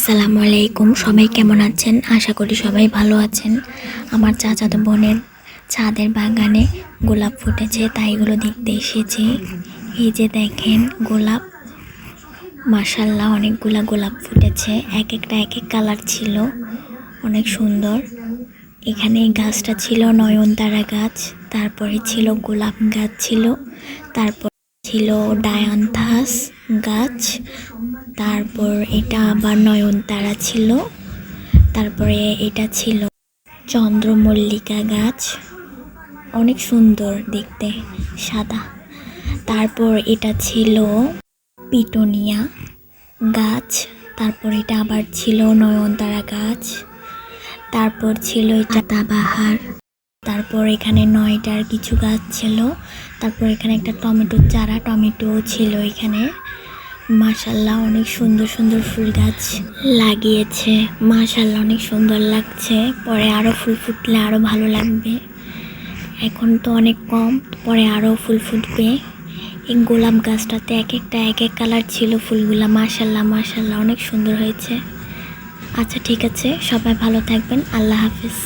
আসসালামু আলাইকুম। সবাই কেমন আছেন? আশা করি সবাই ভালো আছেন। আমার চাচাতো বোনের ছাদের বাগানে গোলাপ ফুটেছে, তাই এগুলো দেখতে এসেছি। এই যে দেখেন গোলাপ, মাশাআল্লাহ অনেকগুলা গোলাপ ফুটেছে, এক একটা এক এক কালার ছিল, অনেক সুন্দর। এখানে এই গাছটা ছিল নয়নতারা গাছ, তারপরে ছিল গোলাপ গাছ ছিল, তারপর ছিল ডায়ান্থাস গাছ, তারপর এটা আবার নয়নতারা ছিল, তারপরে এটা ছিল চন্দ্রমল্লিকা গাছ, অনেক সুন্দর দেখতে, সাদা। তারপর এটা ছিল পিটুনিয়া গাছ, তারপর এটা আবার ছিল নয়নতারা গাছ, তারপর ছিল এটা পাতাবাহার, তারপর এখানে 9টার কিছু গাছ ছিল, তারপর এখানে একটা টমেটোর চারা, টমেটো ছিল এখানে। মাশাআল্লাহ অনেক সুন্দর সুন্দর ফুল গাছ লাগিয়েছে, মাশাআল্লাহ অনেক সুন্দর লাগছে। পরে আরও ফুল ফুটলে আরও ভালো লাগবে, এখন তো অনেক কম, পরে আরও ফুল ফুটবে। এই গোলাপ গাছটাতে এক একটা এক এক কালার ছিল ফুলগুলা, মাশাআল্লাহ মাশাআল্লাহ অনেক সুন্দর হয়েছে। আচ্ছা ঠিক আছে, সবাই ভালো থাকবেন, আল্লাহ হাফিজ।